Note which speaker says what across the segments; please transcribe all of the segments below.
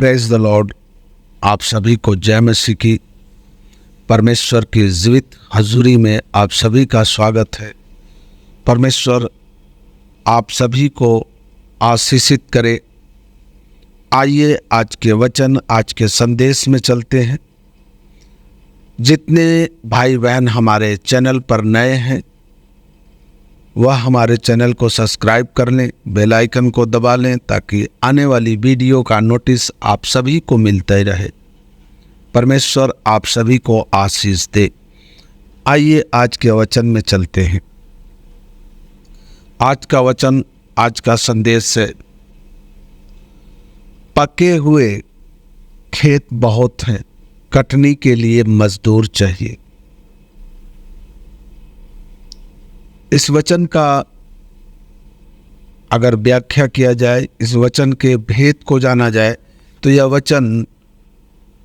Speaker 1: Praise the Lord. आप सभी को जय मसीह की। परमेश्वर की जीवित हजूरी में आप सभी का स्वागत है। परमेश्वर आप सभी को आशीषित करे। आइए आज के वचन, आज के संदेश में चलते हैं। जितने भाई बहन हमारे चैनल पर नए हैं वह हमारे चैनल को सब्सक्राइब कर लें, बेल आइकन को दबा लें ताकि आने वाली वीडियो का नोटिस आप सभी को मिलता ही रहे। परमेश्वर आप सभी को आशीष दे। आइए आज के वचन में चलते हैं। आज का वचन, आज का संदेश है, पके हुए खेत बहुत हैं, कटनी के लिए मजदूर चाहिए। इस वचन का अगर व्याख्या किया जाए, इस वचन के भेद को जाना जाए तो यह वचन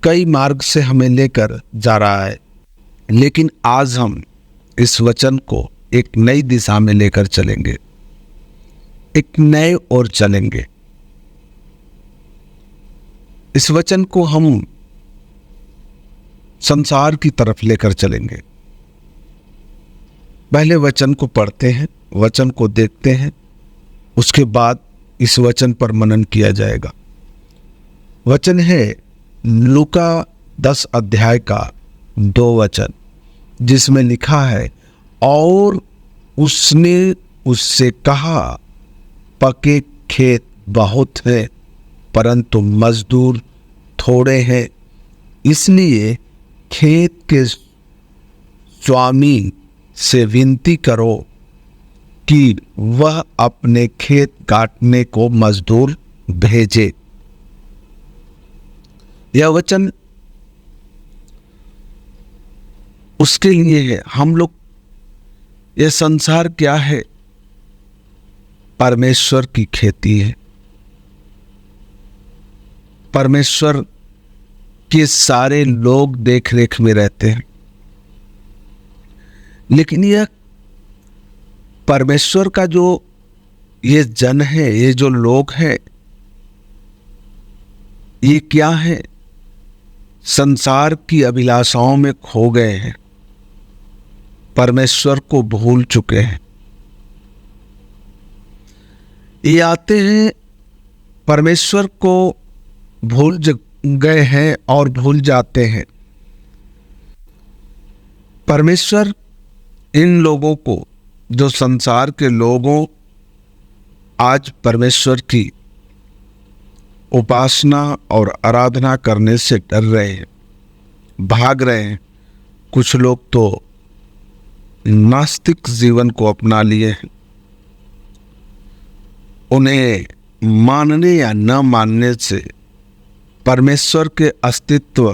Speaker 1: कई मार्ग से हमें लेकर जा रहा है, लेकिन आज हम इस वचन को एक नई दिशा में लेकर चलेंगे, एक नए ओर चलेंगे। इस वचन को हम संसार की तरफ लेकर चलेंगे। पहले वचन को पढ़ते हैं, वचन को देखते हैं, उसके बाद इस वचन पर मनन किया जाएगा। वचन है लूका 10 अध्याय का 2 वचन, जिसमें लिखा है, और उसने उससे कहा, पके खेत बहुत हैं परंतु मजदूर थोड़े हैं, इसलिए खेत के स्वामी से विनती करो कि वह अपने खेत काटने को मजदूर भेजे। यह वचन उसके लिए है। हम लोग, यह संसार क्या है? परमेश्वर की खेती है। परमेश्वर के सारे लोग देख रेख में रहते हैं, लेकिन यह परमेश्वर का जो ये जन है, ये जो लोग हैं, ये क्या है? संसार की अभिलाषाओं में खो गए हैं, परमेश्वर को भूल चुके हैं। ये आते हैं, परमेश्वर को भूल गए हैं और भूल जाते हैं। परमेश्वर इन लोगों को, जो संसार के लोगों आज परमेश्वर की उपासना और आराधना करने से डर रहे हैं, भाग रहे हैं। कुछ लोग तो नास्तिक जीवन को अपना लिए हैं। उन्हें मानने या न मानने से परमेश्वर के अस्तित्व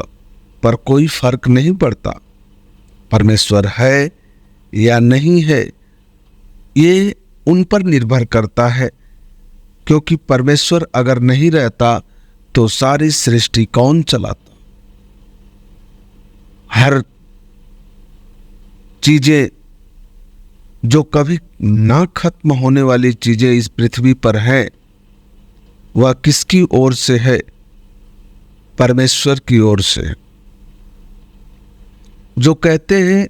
Speaker 1: पर कोई फर्क नहीं पड़ता। परमेश्वर है या नहीं है, ये उन पर निर्भर करता है, क्योंकि परमेश्वर अगर नहीं रहता तो सारी सृष्टि कौन चलाता? हर चीजें, जो कभी ना खत्म होने वाली चीजें इस पृथ्वी पर है, वह किसकी ओर से है? परमेश्वर की ओर से। जो कहते हैं,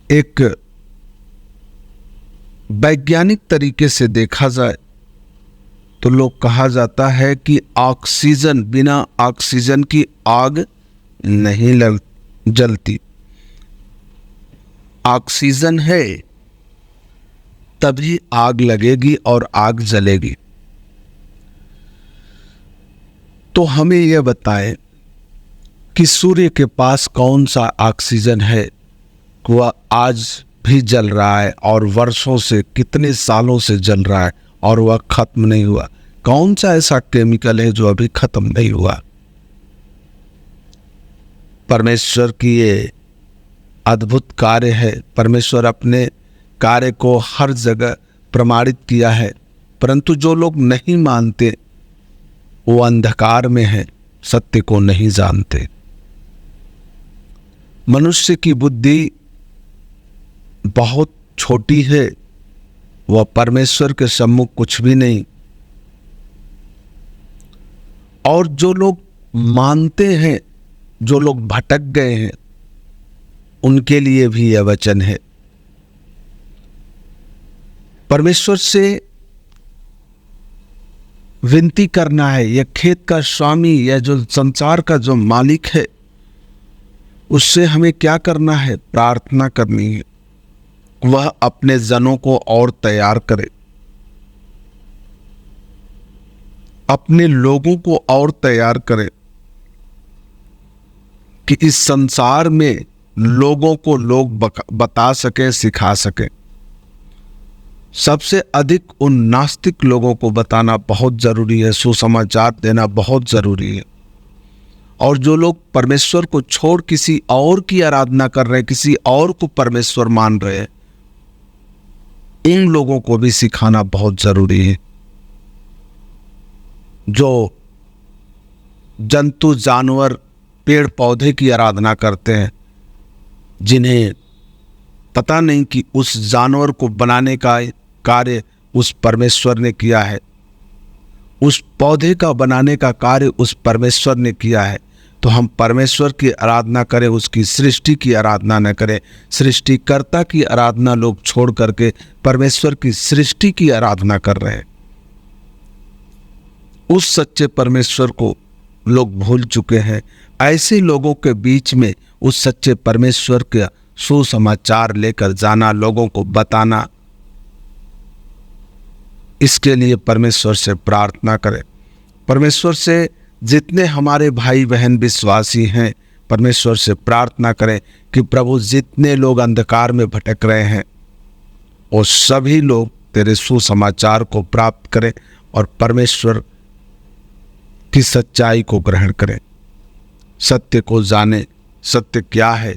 Speaker 1: एक वैज्ञानिक तरीके से देखा जाए तो लोग कहा जाता है कि ऑक्सीजन, बिना ऑक्सीजन की आग नहीं जलती। ऑक्सीजन है तभी आग लगेगी और आग जलेगी। तो हमें यह बताएं कि सूर्य के पास कौन सा ऑक्सीजन है, वह आज भी जल रहा है और वर्षों से, कितने सालों से जल रहा है और वह खत्म नहीं हुआ। कौन सा ऐसा केमिकल है जो अभी खत्म नहीं हुआ? परमेश्वर की ये अद्भुत कार्य है। परमेश्वर अपने कार्य को हर जगह प्रमाणित किया है, परंतु जो लोग नहीं मानते वो अंधकार में है, सत्य को नहीं जानते। मनुष्य की बुद्धि बहुत छोटी है, वह परमेश्वर के सम्मुख कुछ भी नहीं। और जो लोग मानते हैं, जो लोग भटक गए हैं, उनके लिए भी यह वचन है। परमेश्वर से विनती करना है। यह खेत का स्वामी, यह जो संसार का जो मालिक है, उससे हमें क्या करना है? प्रार्थना करनी है। वह अपने जनों को और तैयार करे, अपने लोगों को और तैयार करे कि इस संसार में लोगों को लोग बता सके, सिखा सके। सबसे अधिक उन नास्तिक लोगों को बताना बहुत जरूरी है, सुसमाचार देना बहुत जरूरी है। और जो लोग परमेश्वर को छोड़ किसी और की आराधना कर रहे हैं, किसी और को परमेश्वर मान रहे हैं, इन लोगों को भी सिखाना बहुत जरूरी है। जो जंतु, जानवर, पेड़ पौधे की आराधना करते हैं, जिन्हें पता नहीं कि उस जानवर को बनाने का कार्य उस परमेश्वर ने किया है, उस पौधे का बनाने का कार्य उस परमेश्वर ने किया है, तो हम परमेश्वर की आराधना करें, उसकी सृष्टि की आराधना न करें। सृष्टिकर्ता की आराधना लोग छोड़ करके परमेश्वर की सृष्टि की आराधना कर रहे हैं। उस सच्चे परमेश्वर को लोग भूल चुके हैं। ऐसे लोगों के बीच में उस सच्चे परमेश्वर का सुसमाचार लेकर जाना, लोगों को बताना, इसके लिए परमेश्वर से प्रार्थना करें। परमेश्वर से जितने हमारे भाई बहन विश्वासी हैं, परमेश्वर से प्रार्थना करें कि प्रभु, जितने लोग अंधकार में भटक रहे हैं, वो सभी लोग तेरे सुसमाचार को प्राप्त करें और परमेश्वर की सच्चाई को ग्रहण करें, सत्य को जाने। सत्य क्या है?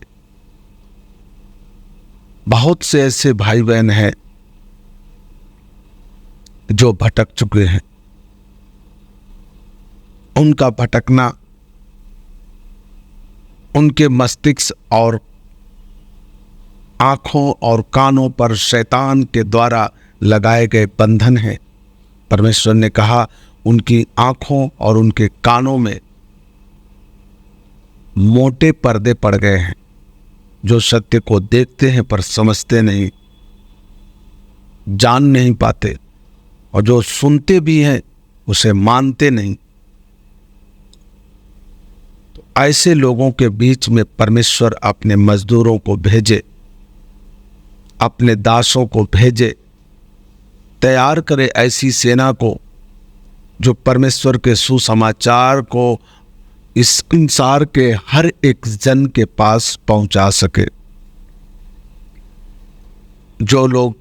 Speaker 1: बहुत से ऐसे भाई बहन हैं जो भटक चुके हैं। उनका भटकना उनके मस्तिष्क और आंखों और कानों पर शैतान के द्वारा लगाए गए बंधन हैं। परमेश्वर ने कहा, उनकी आंखों और उनके कानों में मोटे पर्दे पड़ गए हैं, जो सत्य को देखते हैं पर समझते नहीं, जान नहीं पाते, और जो सुनते भी हैं उसे मानते नहीं। तो ऐसे लोगों के बीच में परमेश्वर अपने मजदूरों को भेजे, अपने दासों को भेजे, तैयार करे ऐसी सेना को जो परमेश्वर के सुसमाचार को इस संसार के हर एक जन के पास पहुंचा सके। जो लोग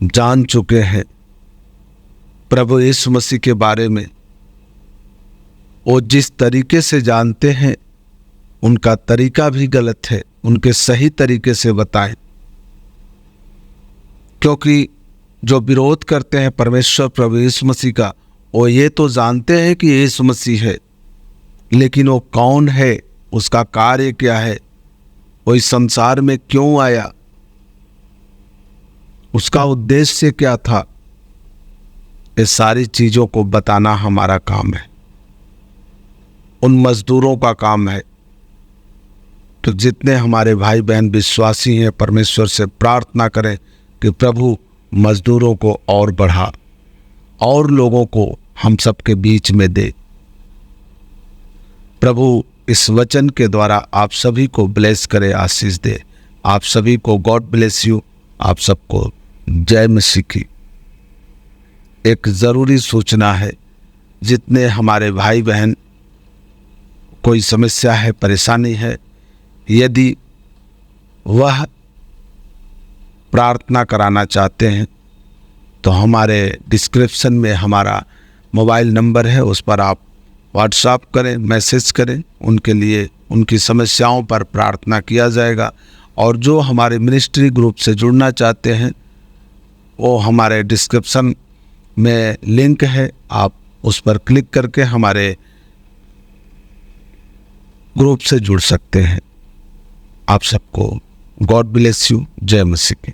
Speaker 1: जान चुके हैं प्रभु यीशु मसीह के बारे में, वो जिस तरीके से जानते हैं उनका तरीका भी गलत है, उनके सही तरीके से बताएं। क्योंकि जो विरोध करते हैं परमेश्वर प्रभु यीशु मसीह का, वो ये तो जानते हैं कि यीशु मसीह है, लेकिन वो कौन है, उसका कार्य क्या है, वो इस संसार में क्यों आया, उसका उद्देश्य क्या था, ये सारी चीजों को बताना हमारा काम है, उन मजदूरों का काम है। तो जितने हमारे भाई बहन विश्वासी हैं, परमेश्वर से प्रार्थना करें कि प्रभु मजदूरों को और बढ़ा, और लोगों को हम सबके बीच में दे। प्रभु इस वचन के द्वारा आप सभी को ब्लेस करे, आशीष दे। आप सभी को गॉड ब्लेस यू। आप सबको जय मसीह की। एक ज़रूरी सूचना है, जितने हमारे भाई बहन कोई समस्या है, परेशानी है, यदि वह प्रार्थना कराना चाहते हैं तो हमारे डिस्क्रिप्शन में हमारा मोबाइल नंबर है, उस पर आप व्हाट्सएप करें, मैसेज करें, उनके लिए उनकी समस्याओं पर प्रार्थना किया जाएगा। और जो हमारे मिनिस्ट्री ग्रुप से जुड़ना चाहते हैं, वो हमारे डिस्क्रिप्शन में लिंक है, आप उस पर क्लिक करके हमारे ग्रुप से जुड़ सकते हैं। आप सबको गॉड ब्लेस यू। जय मसीह की।